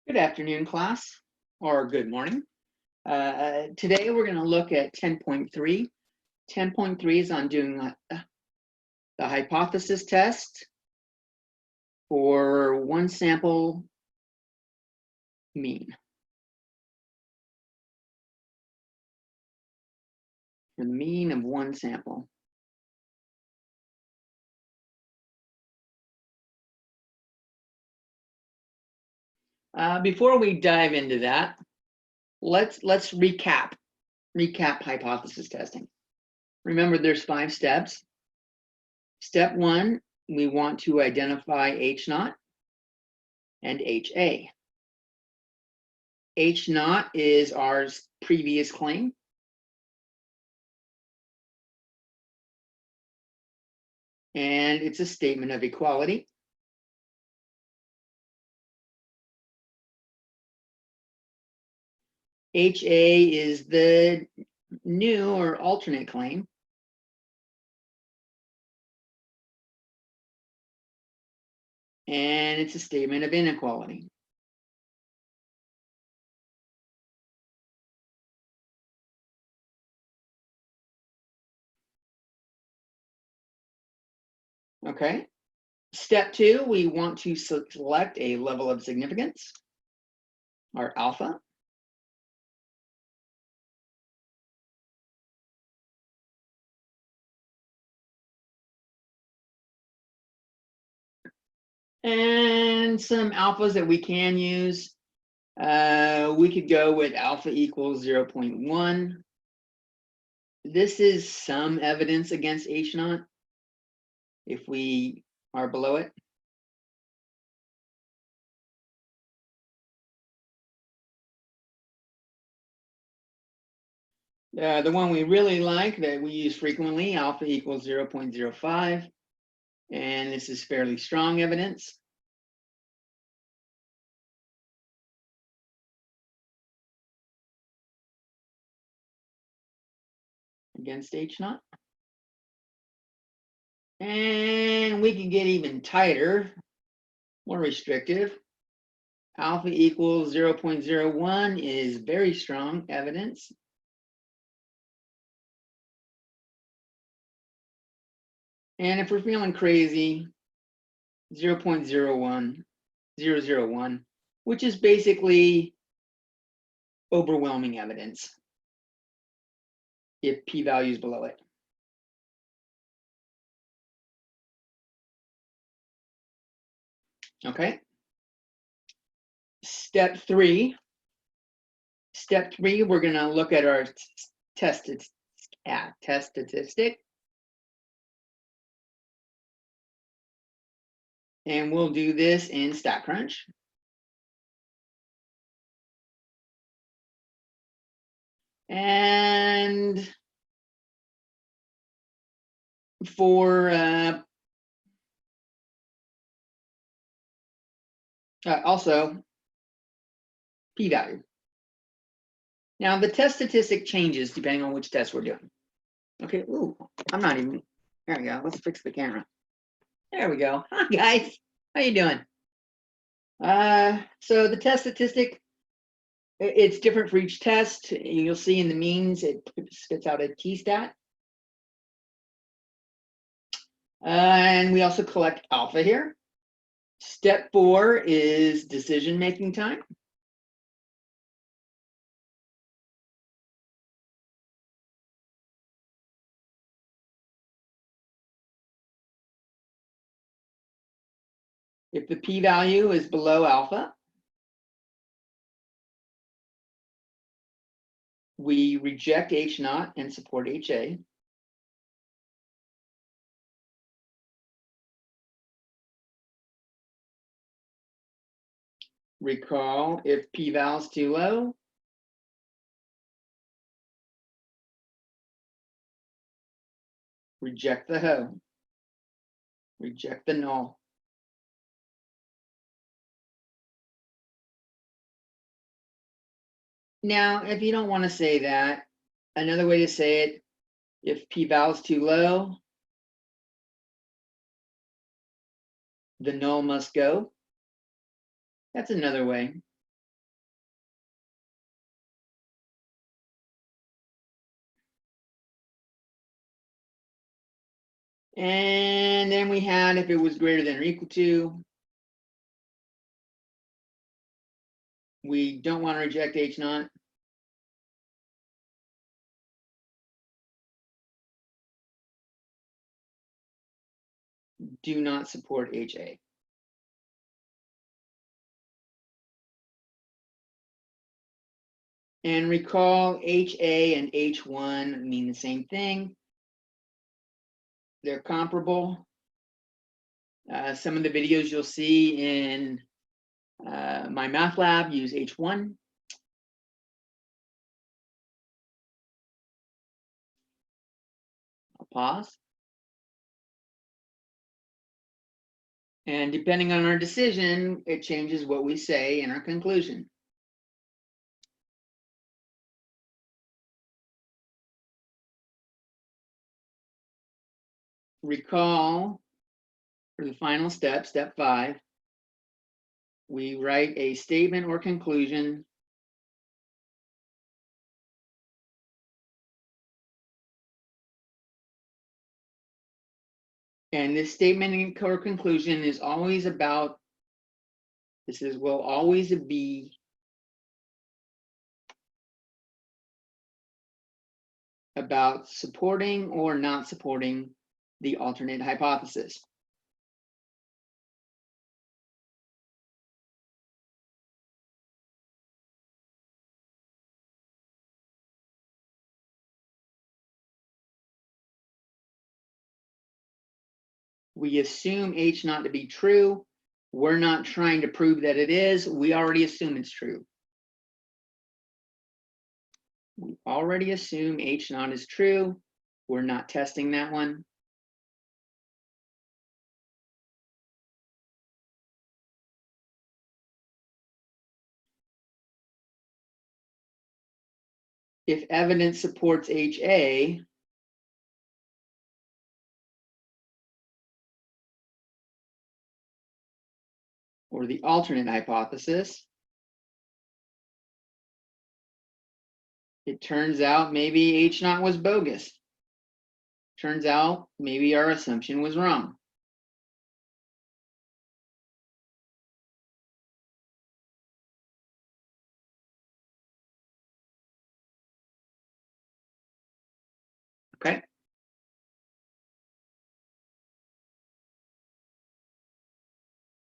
Good afternoon, class, or good morning. Today we're going to look at 10.3. 10.3 is on doing the hypothesis test for one sample mean. For the mean of one sample. Before we dive into that, let's recap hypothesis testing. Remember, there's 5 steps. Step 1, we want to identify H0 and HA. H0 is our previous claim. And it's a statement of equality. HA is the new or alternate claim. And it's a statement of inequality. Okay. Step 2, we want to select a level of significance, or alpha. And some alphas that we can use. We could go with alpha equals 0.1. This is some evidence against H0 if we are below it. The one we really like that we use frequently, alpha equals 0.05. And this is fairly strong evidence. Against H0. And we can get even tighter, more restrictive. Alpha equals 0.01 is very strong evidence. And if we're feeling crazy, 0.001, which is basically overwhelming evidence if p-value is below it. Okay. Step 3, we're going to look at our test statistic. And we'll do this in StatCrunch. And for also p-value. Now the test statistic changes depending on which test we're doing. Okay, ooh, I'm not even, there we go, let's fix the camera. There we go. Hi guys, how you doing? So the test statistic, it's different for each test. You'll see in the means, it spits out a t-stat. And we also collect alpha here. Step 4 is decision-making time. If the p-value is below alpha, we reject H0 and support HA. Recall, if p-val is too low, reject the hoe, reject the null. Now, if you don't want to say that, another way to say it, if p-val is too low, the null must go. That's another way. And then we had if it was greater than or equal to. We don't want to reject H naught. Do not support HA. And recall HA and H1 mean the same thing. They're comparable. Some of the videos you'll see in my math lab use H1. I'll pause. And depending on our decision, it changes what we say in our conclusion. Recall for the final step, step 5, we write a statement or conclusion and this statement or conclusion is always about, will always be about supporting or not supporting the alternate hypothesis. We assume H not to be true. We're not trying to prove that it is. We already assume it's true. We already assume H naught is true. We're not testing that one. If evidence supports HA, or the alternate hypothesis, it turns out maybe H naught was bogus. Turns out maybe our assumption was wrong. Okay.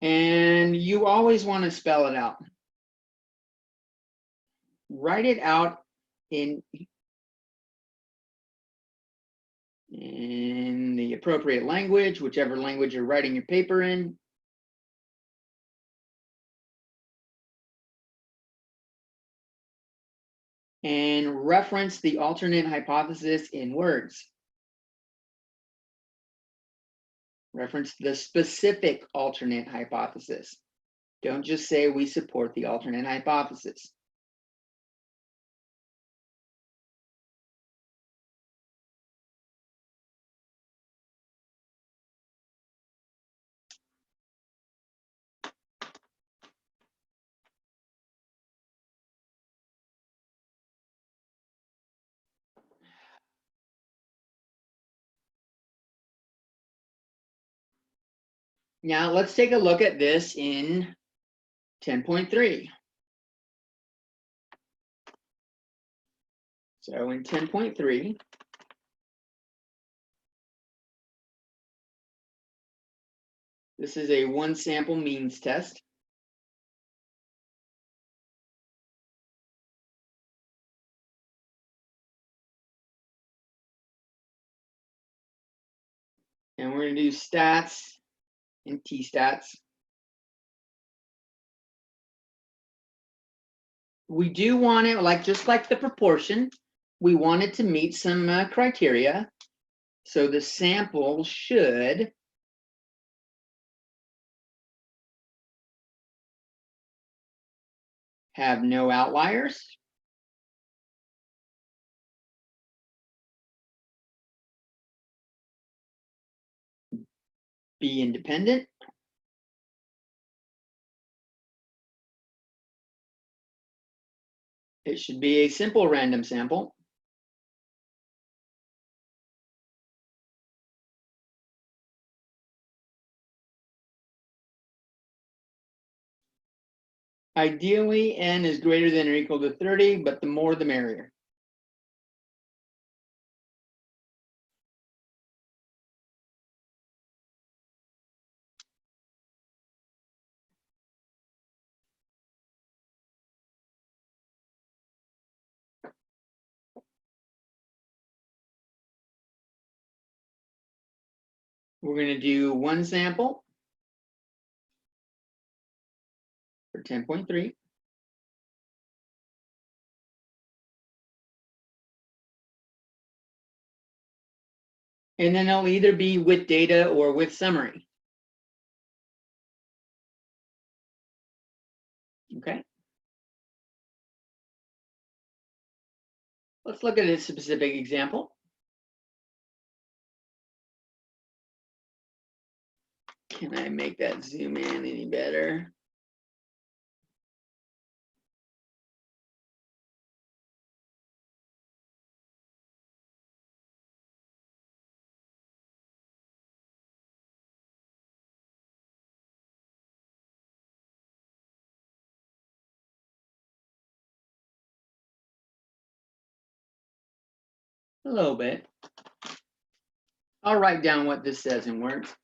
And you always want to spell it out. Write it out in the appropriate language, whichever language you're writing your paper in. And reference the alternate hypothesis in words. Reference the specific alternate hypothesis. Don't just say we support the alternate hypothesis. Now let's take a look at this in 10.3. So in 10.3, this is a one sample means test. And we're going to do stats and t-stats. We do want it, just like the proportion, we want it to meet some criteria. So the sample should have no outliers, be independent, it should be a simple random sample, Ideally, n is greater than or equal to 30, but the more the merrier. We're going to do one sample for 10.3. And then it'll either be with data or with summary. Okay. Let's look at a specific example. Can I make that zoom in any better? A little bit. I'll write down what this says in words.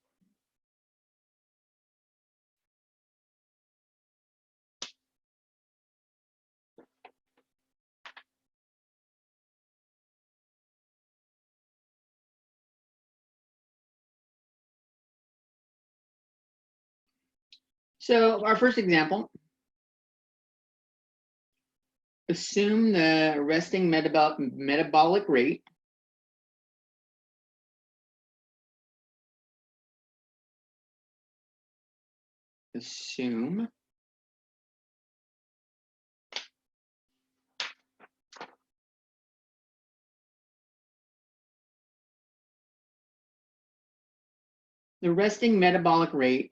So our first example, assume the resting metabolic rate assume the resting metabolic rate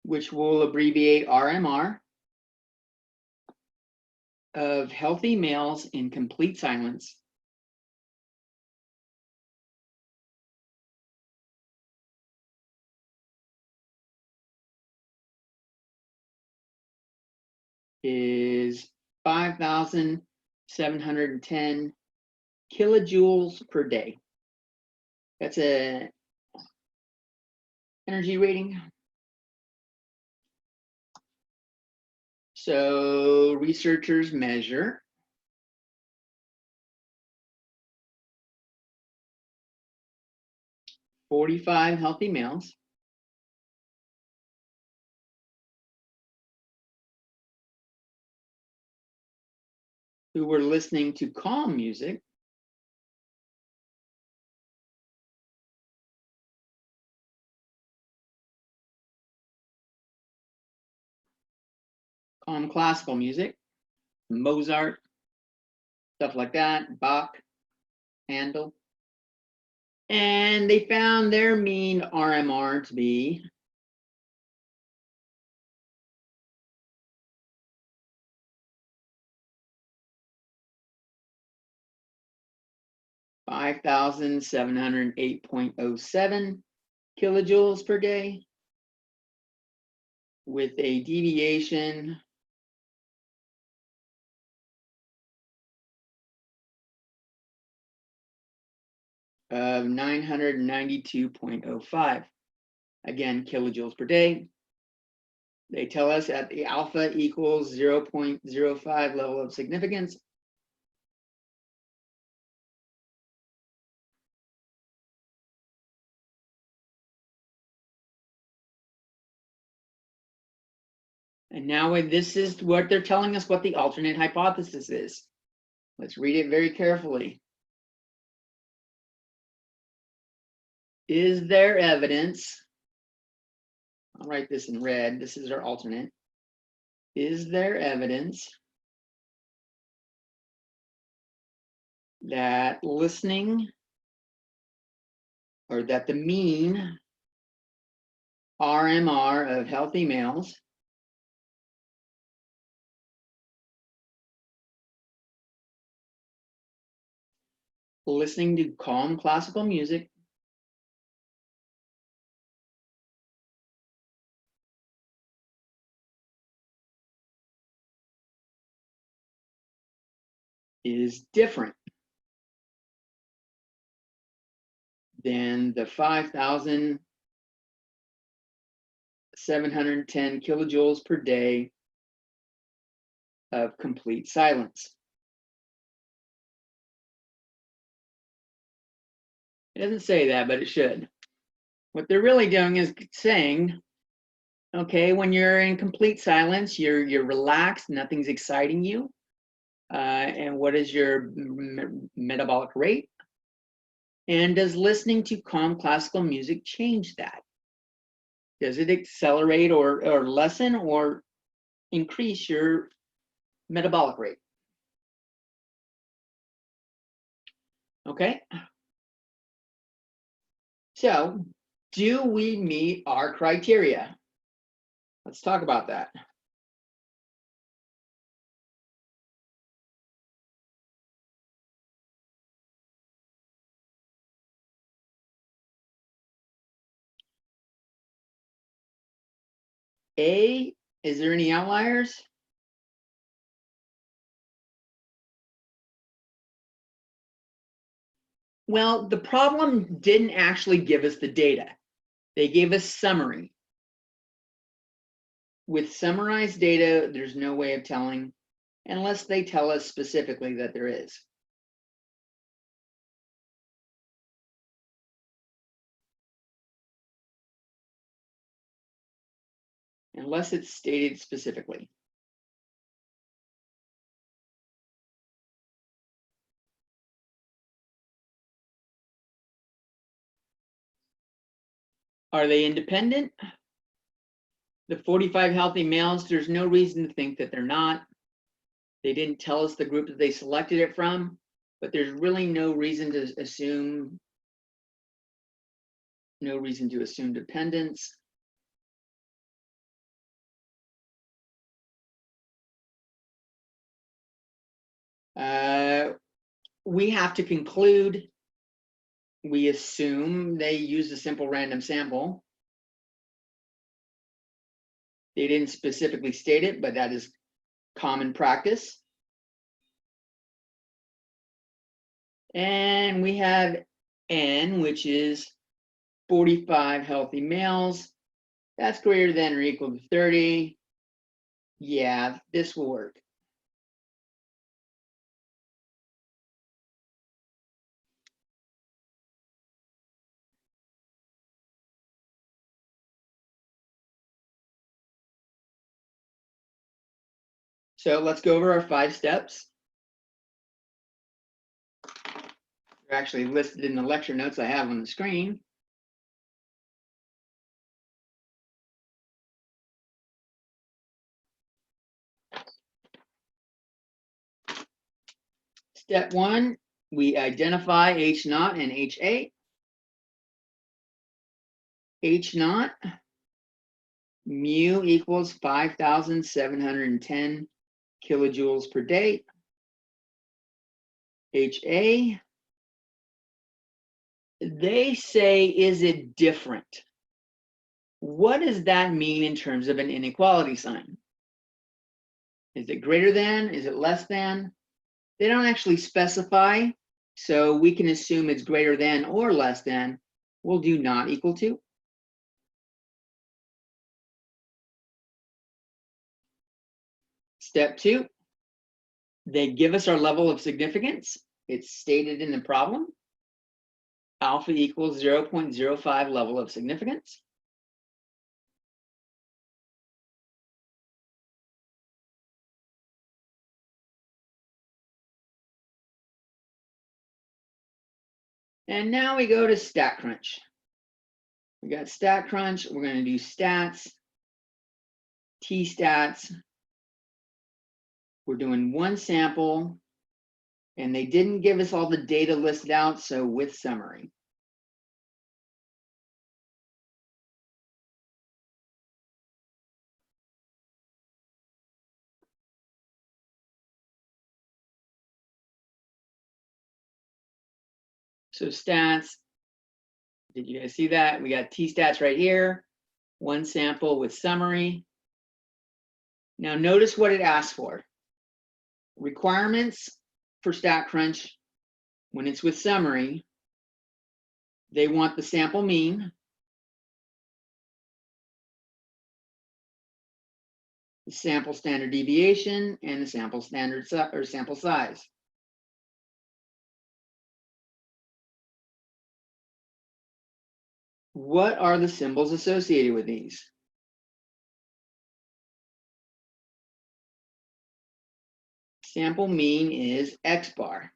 which we'll abbreviate RMR, of healthy males in complete silence is 5,710 kilojoules per day. That's a energy rating. So researchers measure 45 healthy males who were listening to calm music calm classical music, Mozart, stuff like that, Bach, Handel. And they found their mean RMR to be 5,708.07 kilojoules per day with a deviation of 992.05. Again, kilojoules per day. They tell us at the alpha equals 0.05 level of significance. And now this is what they're telling us what the alternate hypothesis is. Let's read it very carefully. Is there evidence? I'll write this in red. This is our alternate. Is there evidence that listening, or that the mean RMR of healthy males listening to calm classical music is different than the 5,710 kilojoules per day of complete silence. It doesn't say that, but it should. What they're really doing is saying, okay, when you're in complete silence, you're relaxed, nothing's exciting you. And what is your metabolic rate? And does listening to calm classical music change that? Does it accelerate or lessen or increase your metabolic rate? Okay. So, do we meet our criteria? Let's talk about that. A, is there any outliers? Well, the problem didn't actually give us the data. They gave us summary. With summarized data, there's no way of telling unless they tell us specifically that there is. Unless it's stated specifically. Are they independent? The 45 healthy males, there's no reason to think that they're not. They didn't tell us the group that they selected it from, but there's really no reason to assume dependence. We have to conclude, we assume they used a simple random sample. They didn't specifically state it, but that is common practice. And we have N, which is 45 healthy males. That's greater than or equal to 30. Yeah, this will work. So let's go over our 5 steps. They're actually listed in the lecture notes I have on the screen. Step 1, we identify H0 and HA. H0, mu equals 5,710 kilojoules per day. HA, they say, is it different? What does that mean in terms of an inequality sign? Is it greater than? Is it less than? They don't actually specify, so we can assume it's greater than or less than. We'll do not equal to. Step 2, they give us our level of significance. It's stated in the problem. Alpha equals 0.05 level of significance. And now we go to StatCrunch. We got StatCrunch, we're going to do stats, T-stats. We're doing one sample, and they didn't give us all the data listed out, so with summary. So stats, did you guys see that? We got T-stats right here, one sample with summary. Now notice what it asks for. Requirements for StatCrunch, when it's with summary, they want the sample mean, the sample standard deviation, and the sample standard or sample size. What are the symbols associated with these? Sample mean is X bar.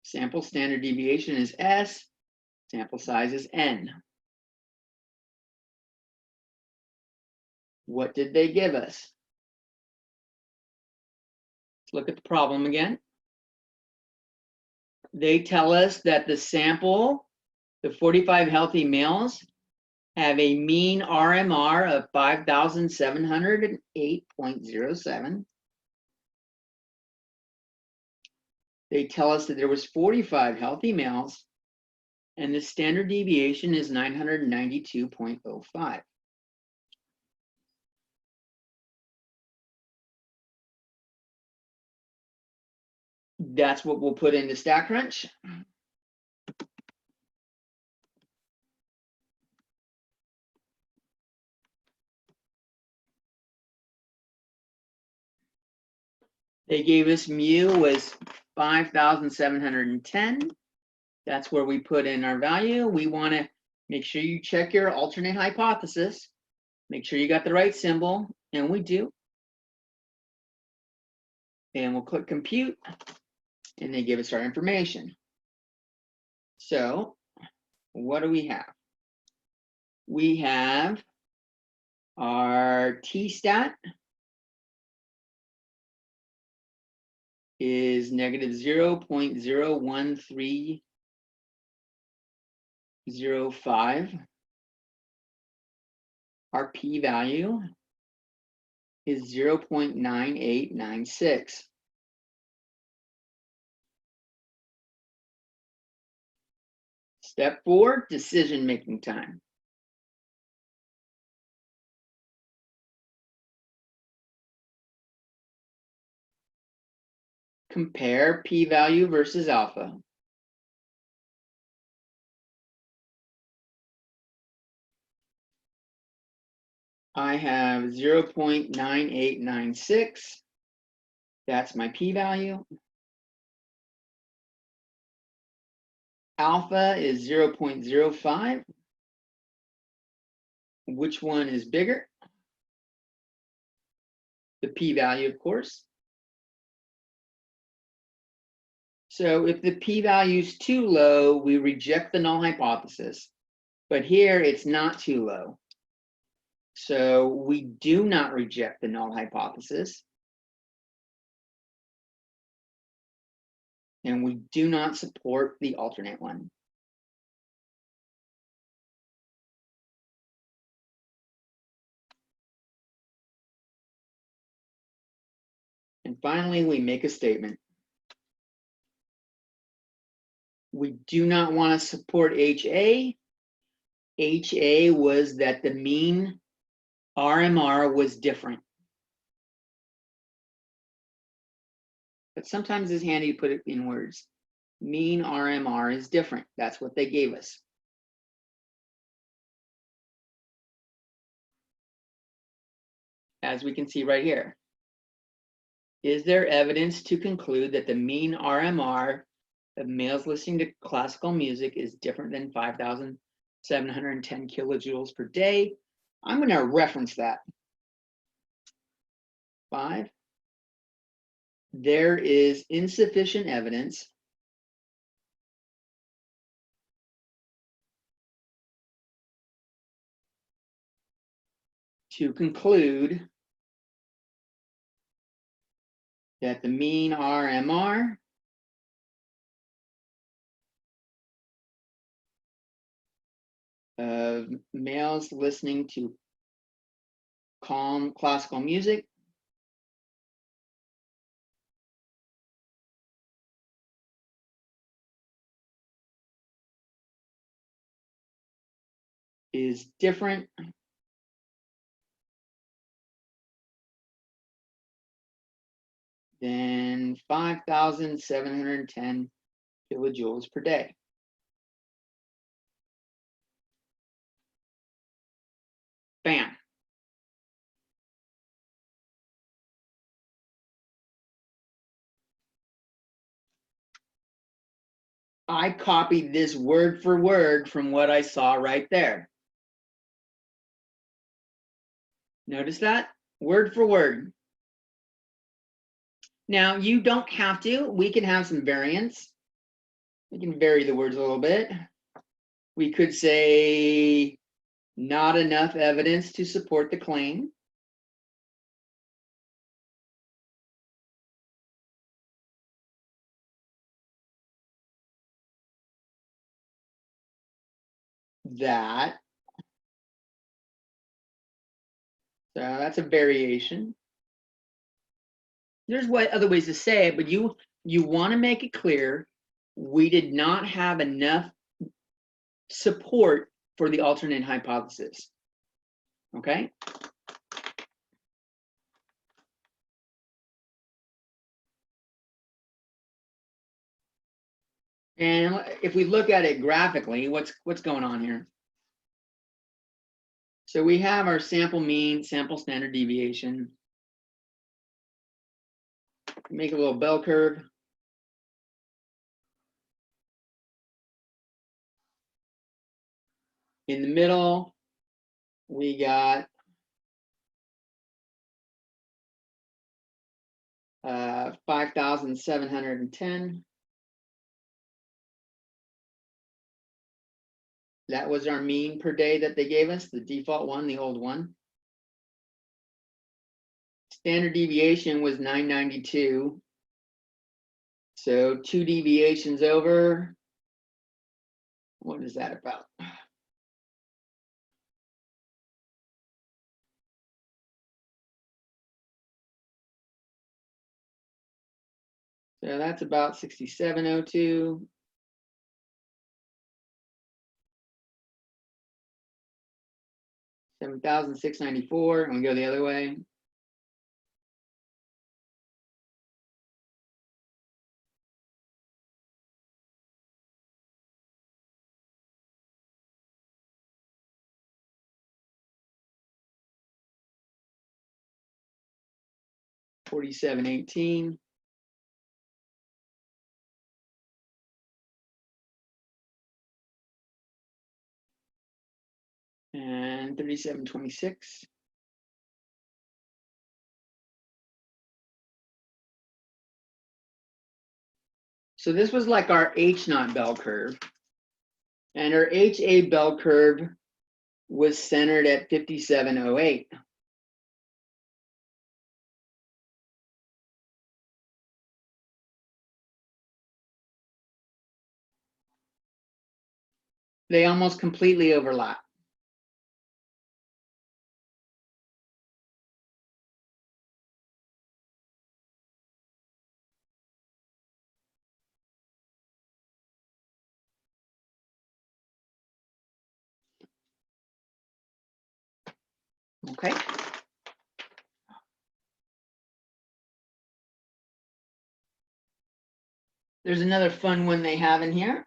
Sample standard deviation is S. Sample size is N. What did they give us? Let's look at the problem again. They tell us that the sample, the 45 healthy males, have a mean RMR of 5,708.07. They tell us that there was 45 healthy males, and the standard deviation is 992.05. That's what we'll put into StatCrunch. They gave us mu was 5,710. That's where we put in our value. We want to make sure you check your alternate hypothesis. Make sure you got the right symbol, and we do. And we'll click compute, and they give us our information. So what do we have? We have our T-stat is negative 0.01305. Our p-value is 0.9896. Step 4, decision-making time. Compare p-value versus alpha. I have 0.9896. That's my p-value. Alpha is 0.05. Which one is bigger? The p-value, of course. So if the p-value is too low, we reject the null hypothesis. But here it's not too low. So we do not reject the null hypothesis. And we do not support the alternate one. And finally, we make a statement. We do not want to support HA. HA was that the mean RMR was different. But sometimes it's handy to put it in words. Mean RMR is different. That's what they gave us. As we can see right here. Is there evidence to conclude that the mean RMR of males listening to classical music is different than 5,710 kilojoules per day? I'm going to reference that. 5. There is insufficient evidence to conclude that the mean RMR of males listening to calm classical music is different then 5,710 kilojoules per day. Bam. I copied this word for word from what I saw right there. Notice that? Word for word. Now, you don't have to. We can have some variance. We can vary the words a little bit. We could say, not enough evidence to support the claim. That. So that's a variation. There's other ways to say it, but you want to make it clear we did not have enough support for the alternate hypothesis. Okay? And if we look at it graphically, what's going on here? So we have our sample mean, sample standard deviation. Make a little bell curve. In the middle, we got 5,710. That was our mean per day that they gave us, the default one, the old one. Standard deviation was 992. So 2 deviations over. What is that about? So that's about 6702. $7,694, and we go the other way. $47.18. And $37.26. So this was like our H0 bell curve. And our HA bell curve was centered at 5708. They almost completely overlap. Okay. There's another fun one they have in here.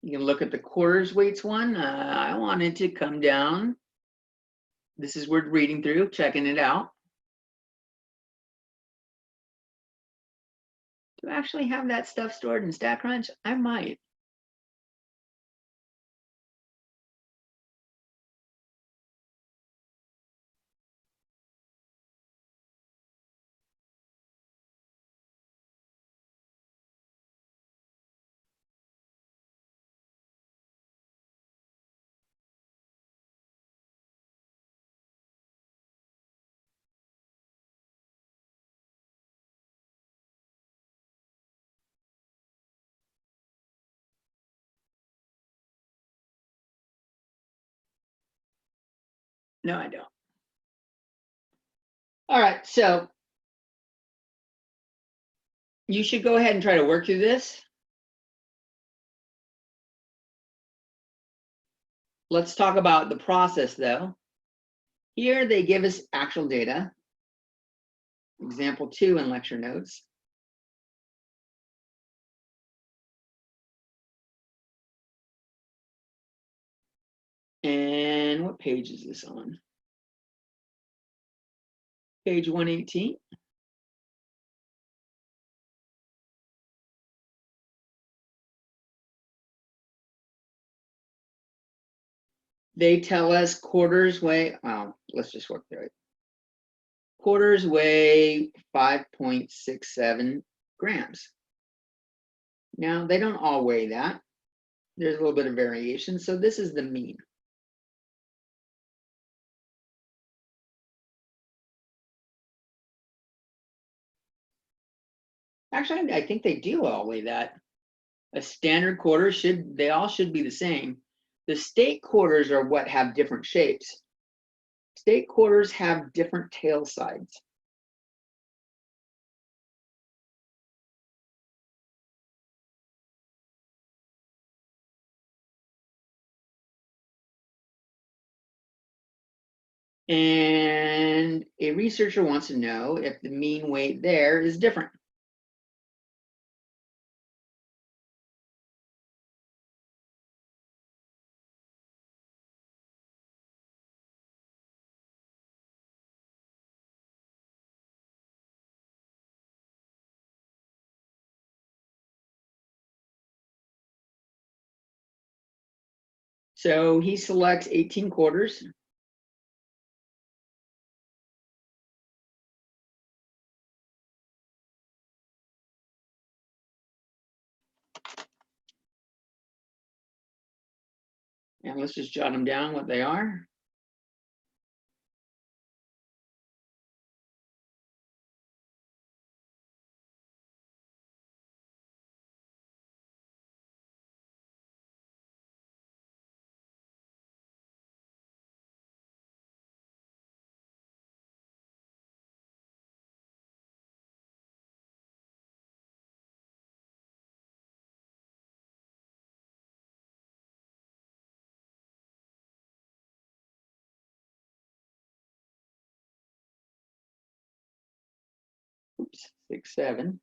You can look at the quarters weights one. I wanted to come down. This is worth reading through, checking it out. Do I actually have that stuff stored in StatCrunch? I might. No, I don't. All right, so you should go ahead and try to work through this. Let's talk about the process though. Here they give us actual data. Example 2 in lecture notes. And what page is this on? Page 118. They tell us quarters weigh, let's just work through it. Quarters weigh 5.67 grams. Now, they don't all weigh that. There's a little bit of variation, so this is the mean. Actually, I think they do all weigh that. A standard quarter they all should be the same. The state quarters are what have different shapes. State quarters have different tail sides. And a researcher wants to know if the mean weight there is different. So he selects 18 quarters. And let's just jot them down what they are. Oops, 6, 7,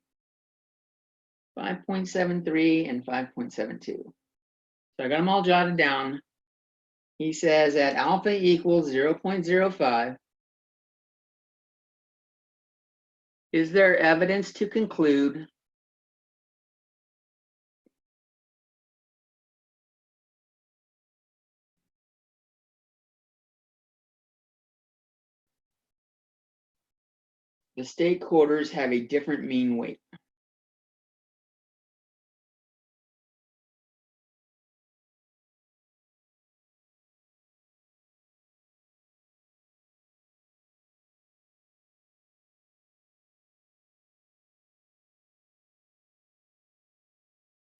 5.73, and 5.72. So I got them all jotted down. He says that alpha equals 0.05. Is there evidence to conclude the state quarters have a different mean weight?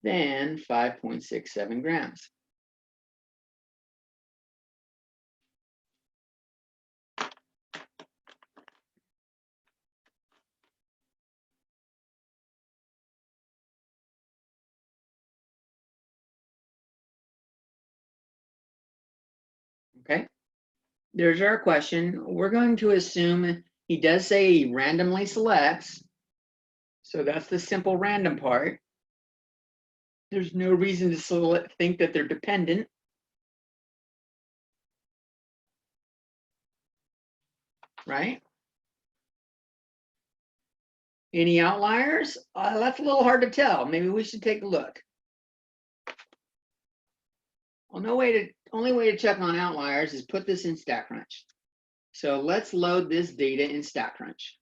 Than 5.67 grams. Okay, there's our question. We're going to assume he does say he randomly selects. So that's the simple random part. There's no reason to think that they're dependent. Right? Any outliers? That's a little hard to tell. Maybe we should take a look. Well, only way to check on outliers is put this in StatCrunch. So let's load this data in StatCrunch.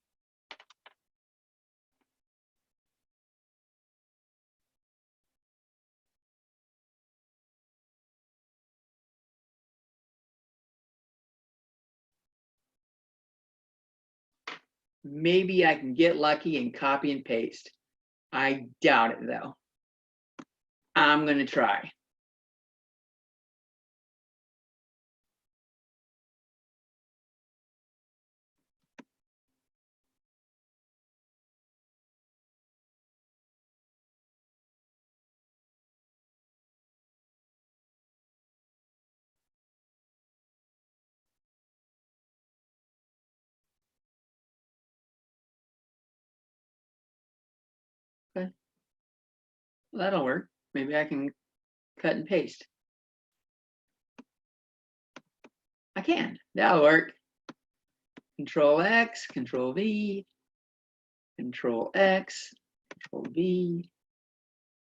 Maybe I can get lucky and copy and paste. I doubt it though. I'm going to try. Well, that'll work. Maybe I can cut and paste. I can. That'll work. Control X, Control V, Control X, Control V,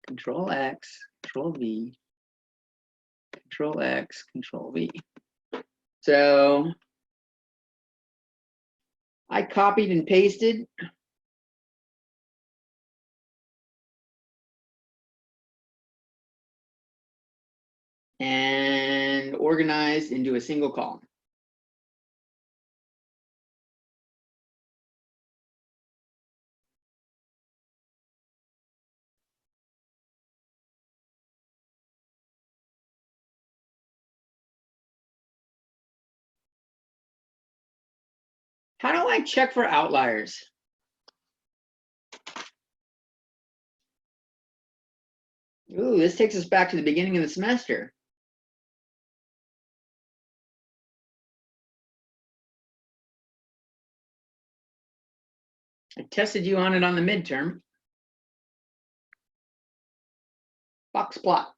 Control X, Control V, Control X, Control V. So I copied and pasted. And organized into a single column. How do I check for outliers? Ooh, this takes us back to the beginning of the semester. I tested you on it on the midterm. Box plot.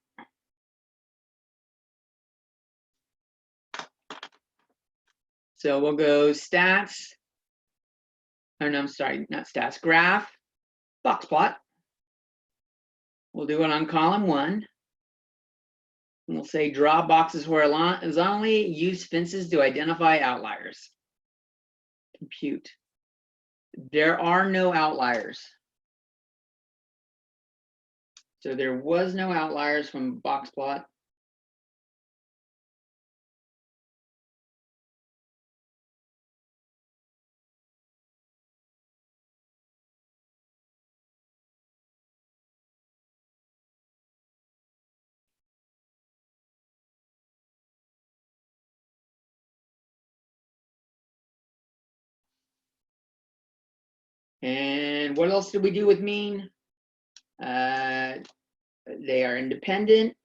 So we'll go stats. Oh, no, I'm sorry, not stats, graph, box plot. We'll do it on column 1. And we'll say draw boxes horizontally, use fences to identify outliers. Compute. There are no outliers. So there was no outliers from box plot. And what else did we do with mean? They are independent.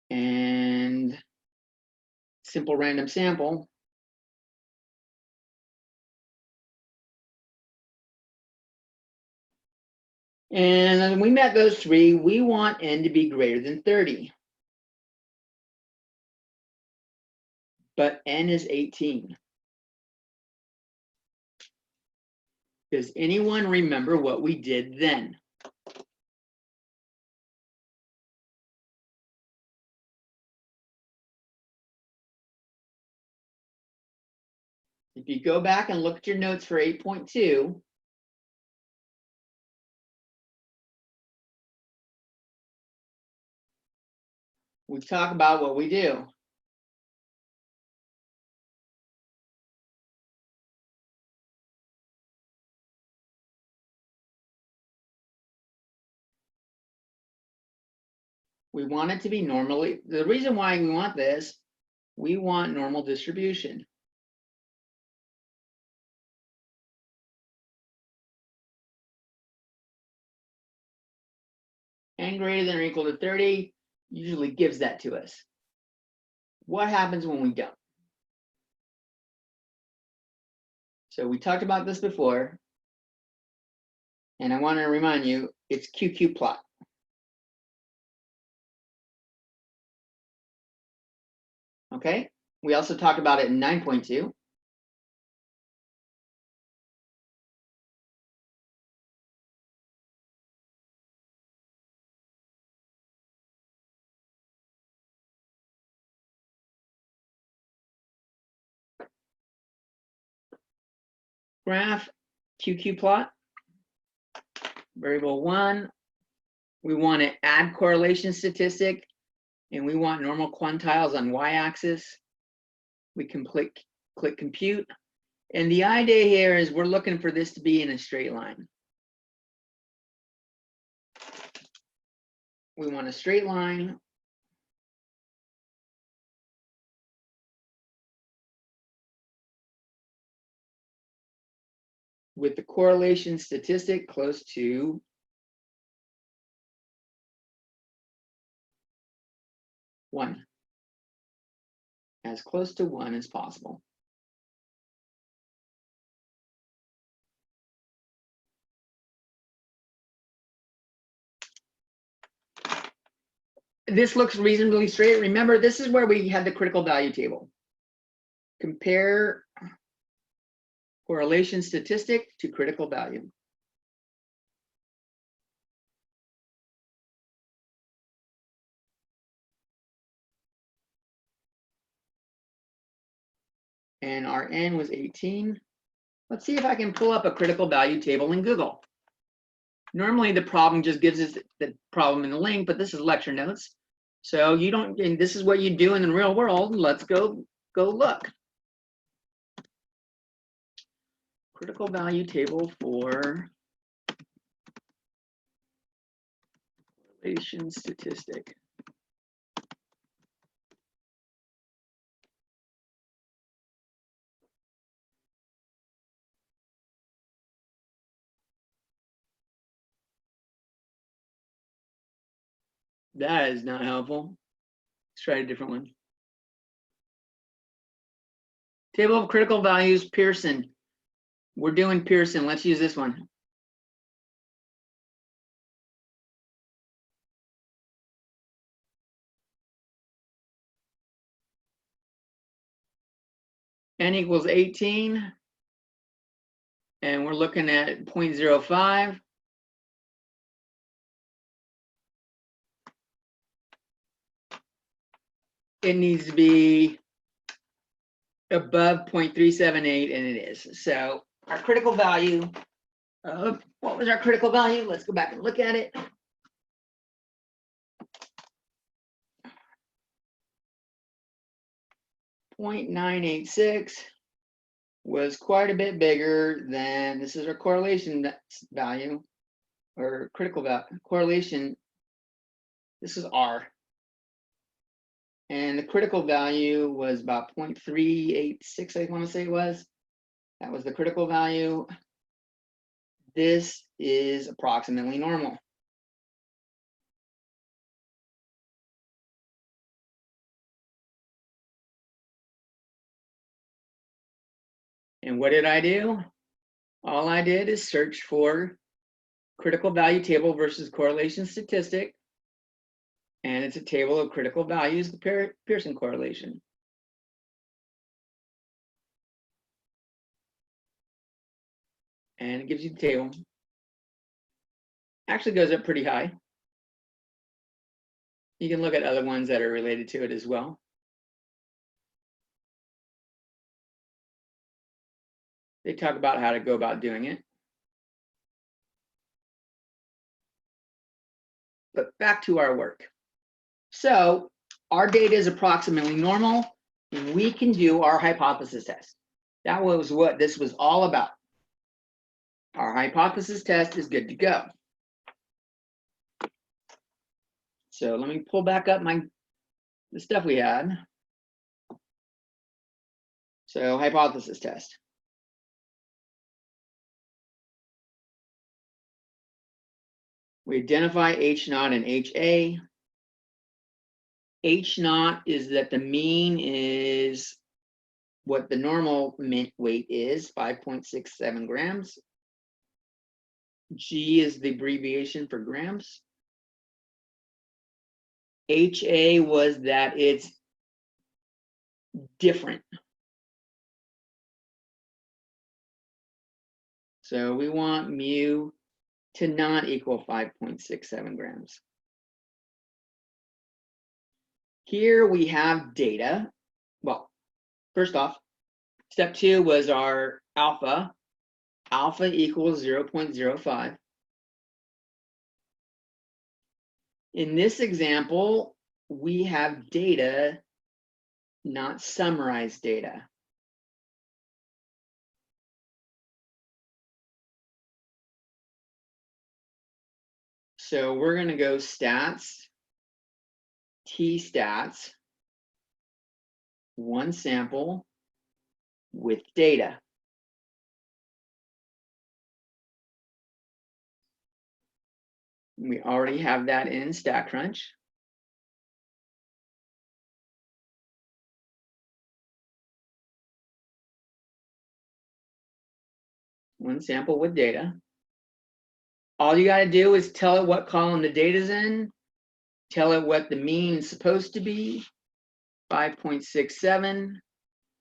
And simple random sample. And then we met those 3. We want n to be greater than 30. But n is 18. Does anyone remember what we did then? If you go back and look at your notes for 8.2, we talk about what we do. We want it to be normally, the reason why we want this, we want normal distribution. N greater than or equal to 30 usually gives that to us. What happens when we don't? So we talked about this before, and I want to remind you, it's QQ plot. Okay, we also talked about it in 9.2. Graph, QQ plot, variable 1. We want to add correlation statistic, and we want normal quantiles on y-axis. We can click compute. And the idea here is we're looking for this to be in a straight line. We want a straight line. With the correlation statistic close to 1. As close to 1 as possible. this looks reasonably straight. Remember, this is where we had the critical value table. Compare correlation statistic to critical value. And our N was 18. Let's see if I can pull up a critical value table in Google. Normally the problem just gives us the problem in the link, but this is lecture notes. So you don't, and this is what you do in the real world. Let's go look. Critical value table for correlation statistic. That is not helpful. Let's try a different one. Table of critical values, Pearson. We're doing Pearson. Let's use this one. N equals 18. And we're looking at 0.05. It needs to be above 0.378, and it is. So our critical value, what was our critical value? Let's go back and look at it. .986 was quite a bit bigger than, this is our correlation value, or critical value, correlation. This is R. And the critical value was about 0.386, I want to say it was. That was the critical value. This is approximately normal. And what did I do? All I did is search for critical value table versus correlation statistic. And it's a table of critical values, the Pearson correlation. And it gives you the table. Actually goes up pretty high. You can look at other ones that are related to it as well. They talk about how to go about doing it. But back to our work. So our data is approximately normal. We can do our hypothesis test. That was what this was all about. Our hypothesis test is good to go. So let me pull back up the stuff we had. So hypothesis test. We identify H0 and HA. H0 is that the mean is what the normal weight is, 5.67 grams. G is the abbreviation for grams. HA was that it's different. So we want mu to not equal 5.67 grams. Here we have data. Well, first off, step 2 was our alpha. Alpha equals 0.05. In this example, we have data, not summarized data. So we're going to go stats, T-stats, one sample with data. We already have that in StatCrunch. One sample with data. All you got to do is tell it what column the data's in, tell it what the mean is supposed to be, 5.67.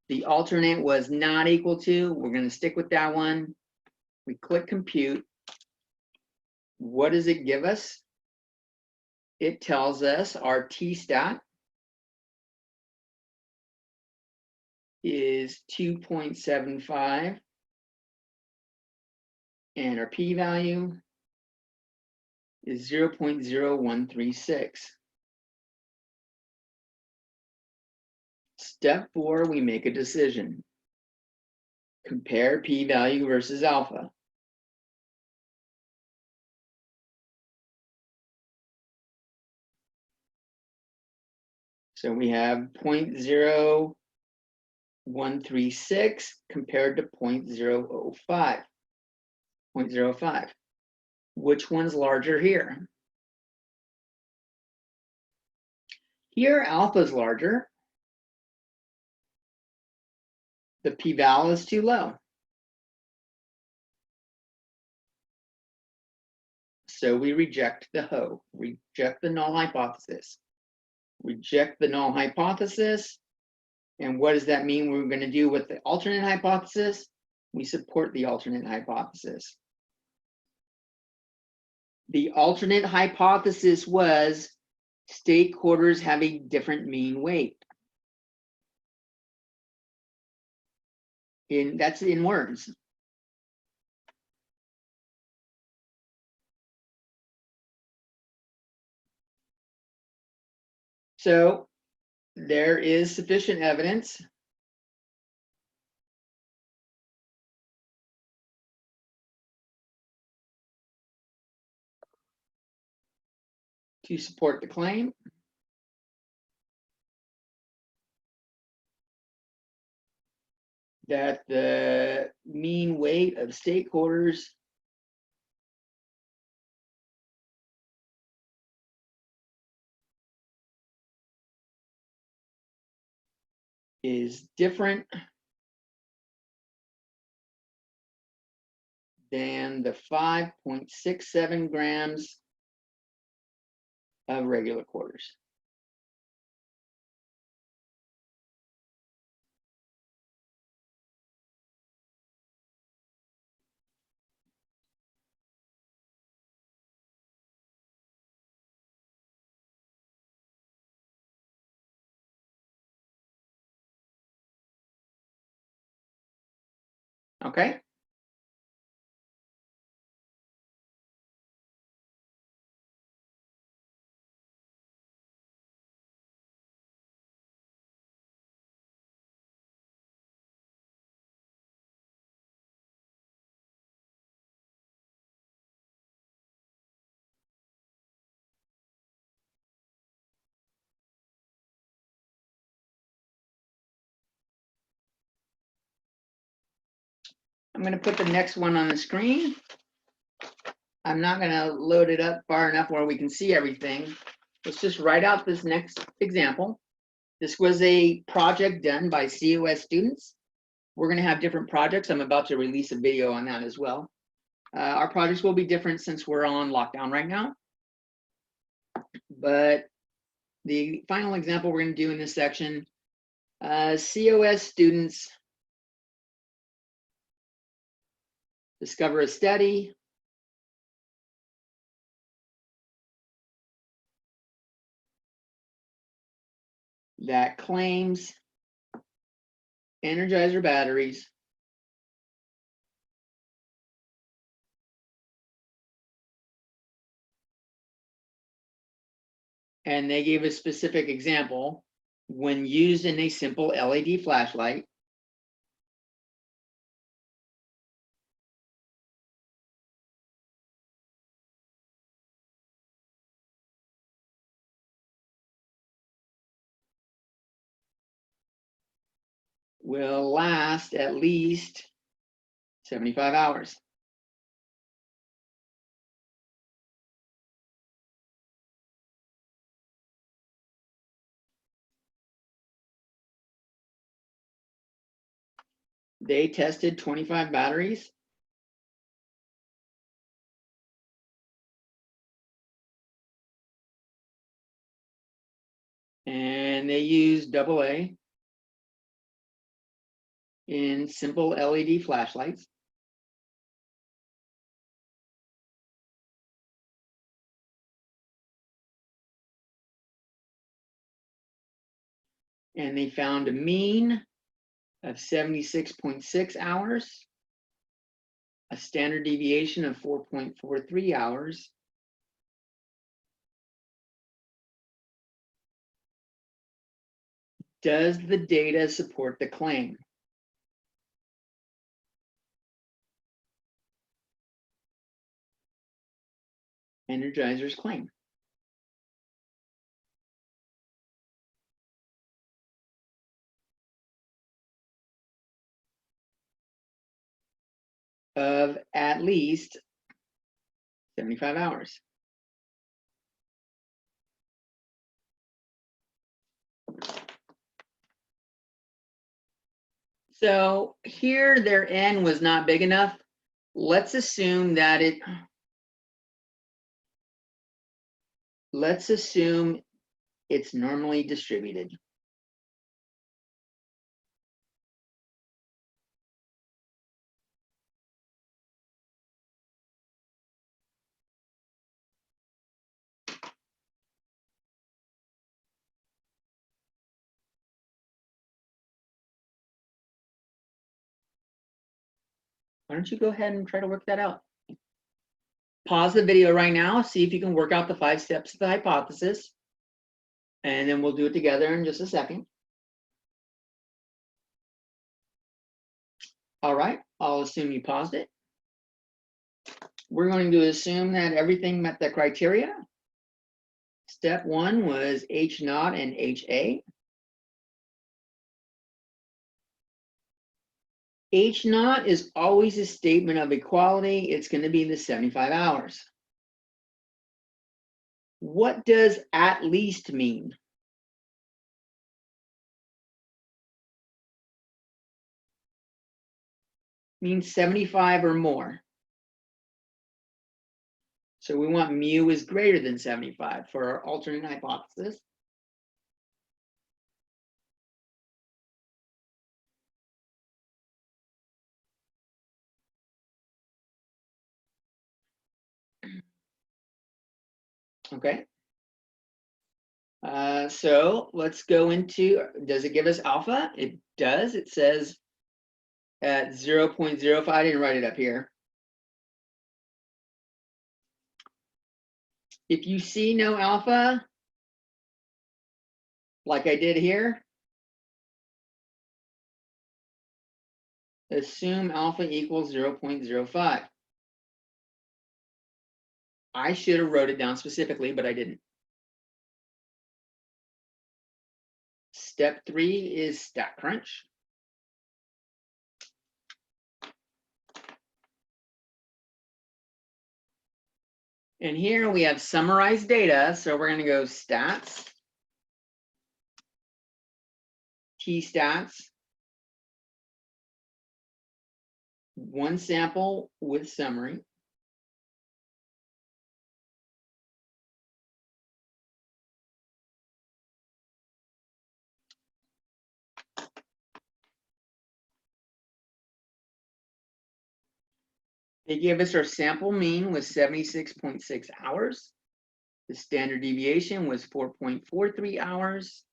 The alternate was not equal to, we're going to stick with that one. We click compute. What does it give us? It tells us our t-stat is 2.75 and our p-value is 0.0136. Step 4, we make a decision. Compare p-value versus alpha. So we have 0.0136 compared to 0.005. 0.05. Which one's larger here? Here, alpha is larger. The p-val is too low. So we reject the reject the null hypothesis. Reject the null hypothesis. And what does that mean we're going to do with the alternate hypothesis? We support the alternate hypothesis. The alternate hypothesis was state quarters have a different mean weight. That's in words. So there is sufficient evidence to support the claim. That the mean weight of state quarters is different than the 5.67 grams of regular quarters. Okay. I'm going to put the next one on the screen. I'm not going to load it up far enough where we can see everything. Let's just write out this next example. This was a project done by COS students. We're going to have different projects. I'm about to release a video on that as well. Our projects will be different since we're on lockdown right now. But the final example we're going to do in this section, COS students discover a study that claims Energizer batteries and they gave a specific example. When used in a simple LED flashlight, will last at least 75 hours. They tested 25 batteries. and they used AA in simple LED flashlights. And they found a mean of 76.6 hours, a standard deviation of 4.43 hours, does the data support the claim? Energizer's claim. Of at least 75 hours. So here their N was not big enough. Let's assume that it's normally distributed. Why don't you go ahead and try to work that out? Pause the video right now, see if you can work out the 5 steps of the hypothesis, and then we'll do it together in just a second. All right, I'll assume you paused it. We're going to assume that everything met the criteria. Step 1 was H0 and HA. H0 is always a statement of equality. It's going to be the 75 hours. What does at least mean? Means 75 or more. So we want mu is greater than 75 for our alternate hypothesis. Okay. So let's go into, does it give us alpha? It does. It says at 0.05, I didn't write it up here. If you see no alpha, like I did here, assume alpha equals 0.05. I should have wrote it down specifically, but I didn't. Step 3 is StatCrunch. And here we have summarized data. So we're going to go stats, T-stats, one sample with summary. They gave us our sample mean was 76.6 hours. The standard deviation was 4.43 hours.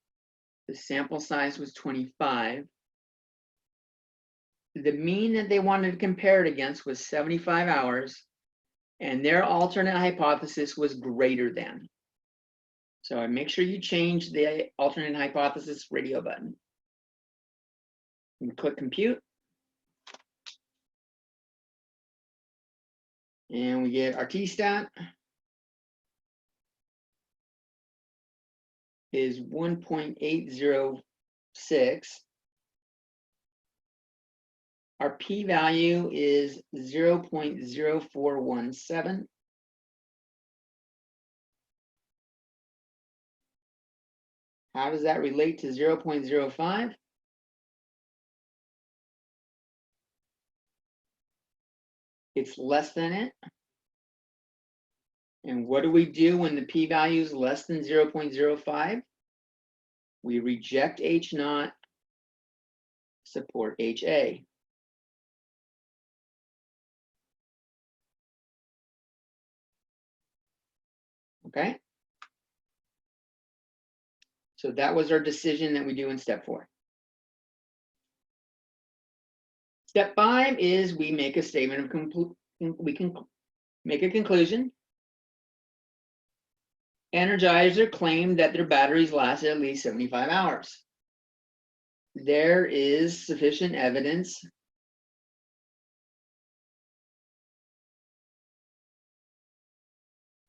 The sample size was 25. The mean that they wanted to compare it against was 75 hours, and their alternate hypothesis was greater than. So make sure you change the alternate hypothesis radio button. And click compute. And we get our T-stat is 1.806. Our p-value is 0.0417. How does that relate to 0.05? It's less than it. And what do we do when the p-value is less than 0.05? We reject H0, support HA. Okay? So that was our decision that we do in step 4. Step 5 is we make a statement of we can make a conclusion. Energizer claimed that their batteries last at least 75 hours. There is sufficient evidence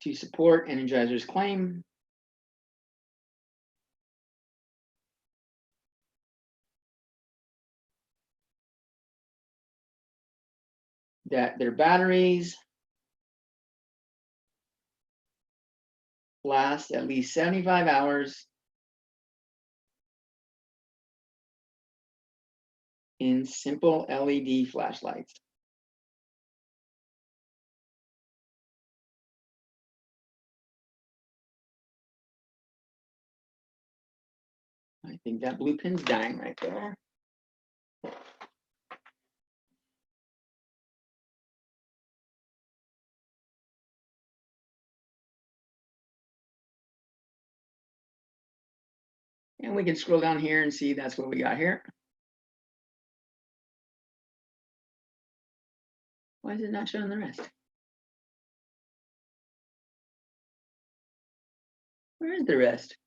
to support Energizer's claim that their batteries last at least 75 hours in simple LED flashlights. I think that blue pin's dying right there. And we can scroll down here and see that's what we got here. Why is it not showing the rest? Where is the rest?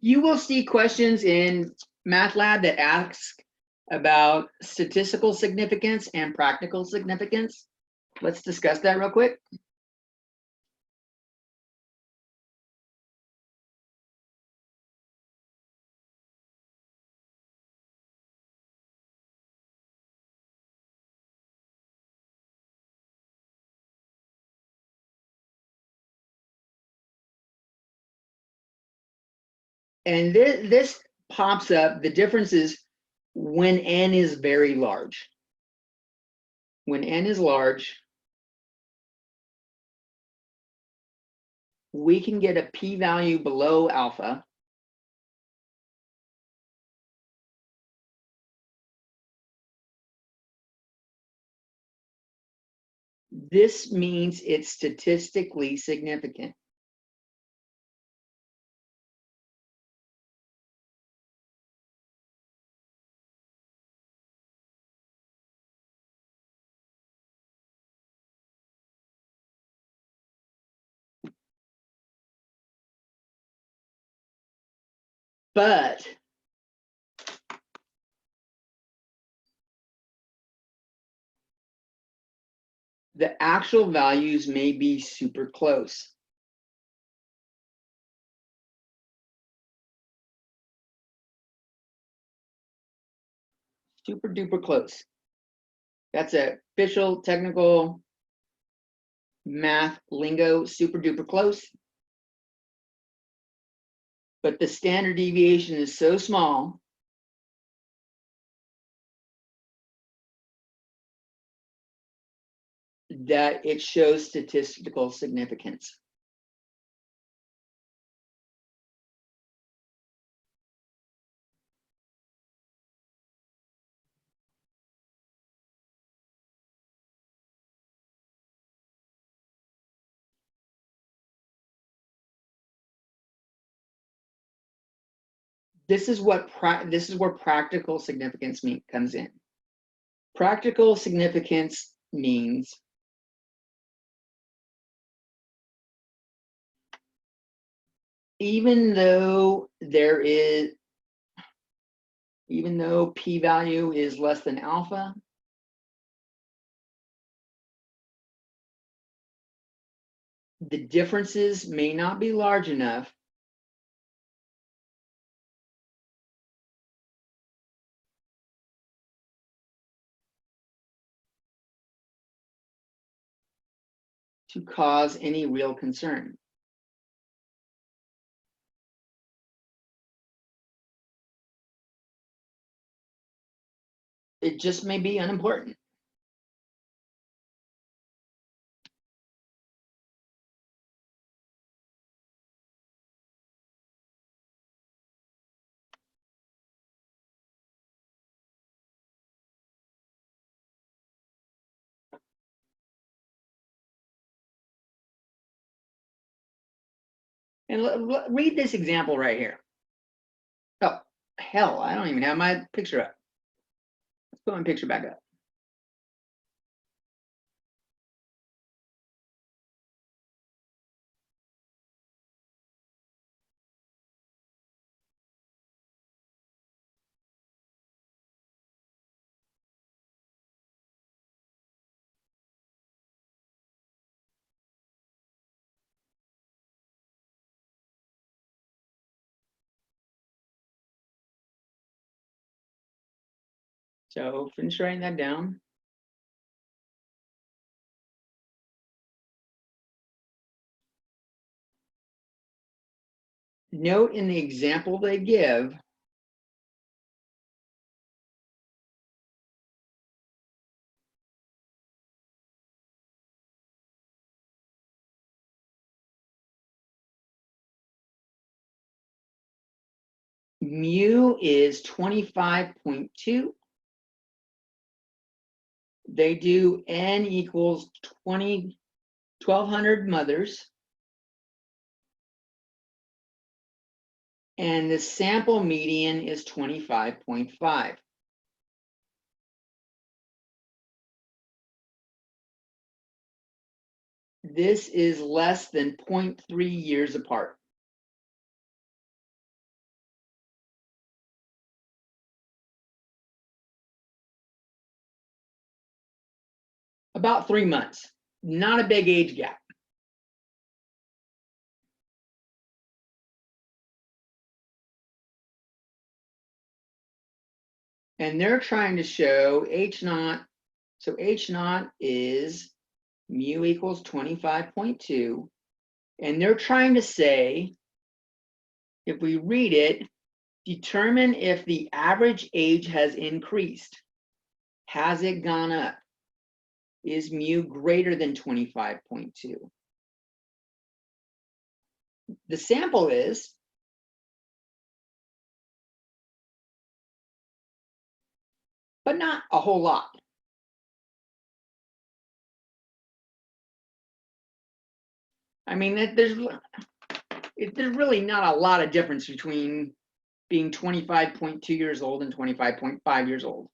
You will see questions in MATLAB that ask about statistical significance and practical significance. Let's discuss that real quick. And this pops up, the difference is when n is very large. When n is large, we can get a p-value below alpha. This means it's statistically significant. But the actual values may be super close. Super duper close. That's a official technical math lingo, super duper close. But the standard deviation is so small that it shows statistical significance. This is where practical significance comes in. Practical significance means even though p-value is less than alpha, the differences may not be large enough to cause any real concern. it just may be unimportant. And read this example right here. Oh, hell, I don't even have my picture up. Let's put my picture back up. So finish writing that down. Note in the example they give, mu is 25.2. They do n equals 1,200 mothers. And the sample median is 25.5. This is less than 0.3 years apart. About 3 months, not a big age gap. And they're trying to show H naught. So H naught is mu equals 25.2. And they're trying to say, if we read it, determine if the average age has increased. Has it gone up? Is mu greater than 25.2? The sample is, but not a whole lot. I mean, there's really not a lot of difference between being 25.2 years old and 25.5 years old.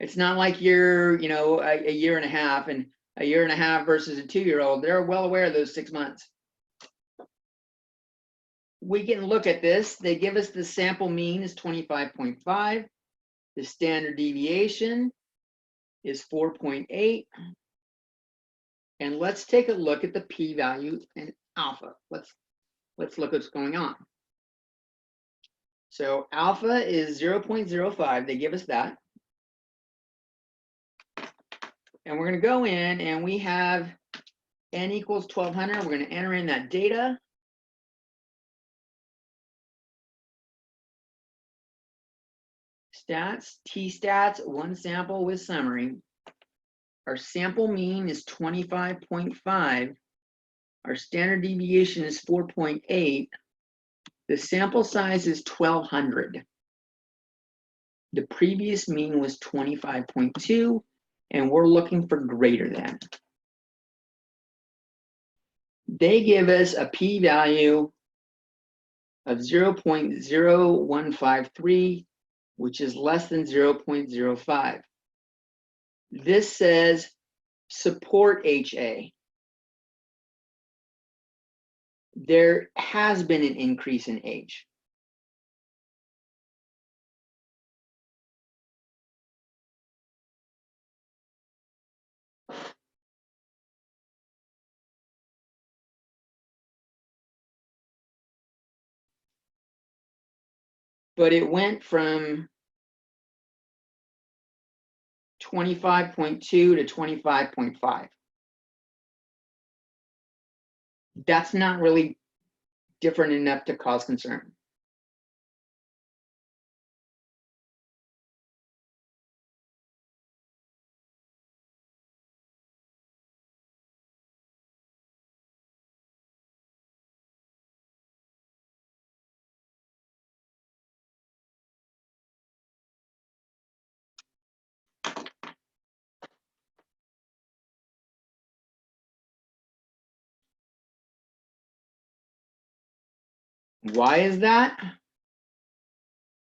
It's not like you're, you know, a year and a half, and a year and a half versus a 2-year-old. They're well aware of those 6 months. We can look at this. They give us the sample mean is 25.5. The standard deviation is 4.8. And let's take a look at the p-value and alpha. Let's look what's going on. So alpha is 0.05. They give us that. And we're going to go in and we have n equals 1,200. We're going to enter in that data. Stats, t-stats, one sample with summary. Our sample mean is 25.5. Our standard deviation is 4.8. The sample size is 1,200. The previous mean was 25.2, and we're looking for greater than. They give us a p-value of 0.0153, which is less than 0.05. This says support HA. There has been an increase in age. But it went from 25.2 to 25.5. That's not really different enough to cause concern. Why is that?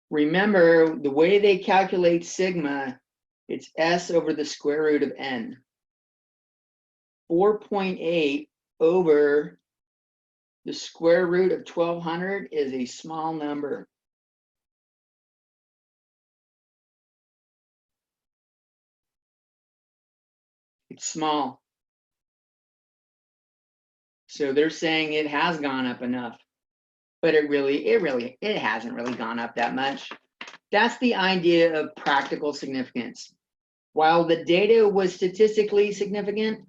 Remember, the way they calculate sigma, it's S over the square root of n. 4.8 over the square root of 1200 is a small number. It's small. So they're saying it has gone up enough, but it hasn't really gone up that much. That's the idea of practical significance. While the data was statistically significant,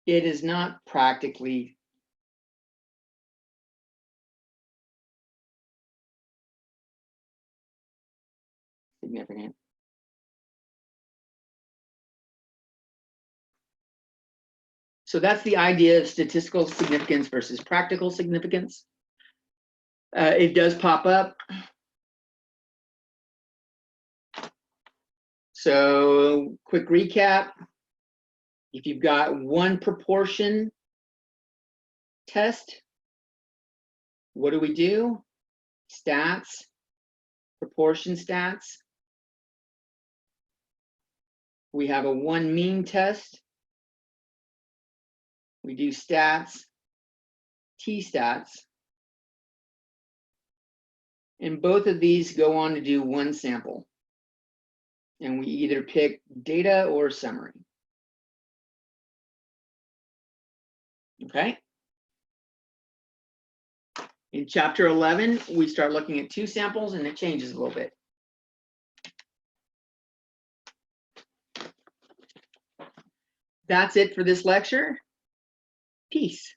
it is not practically significant. So that's the idea of statistical significance versus practical significance. It does pop up. So quick recap. If you've got one proportion test, what do? Stats, proportion stats. We have a one mean test. We do stats, t-stats. And both of these go on to do one sample. And we either pick data or summary. Okay. In chapter 11, we start looking at two samples and it changes a little bit. That's it for this lecture. Peace.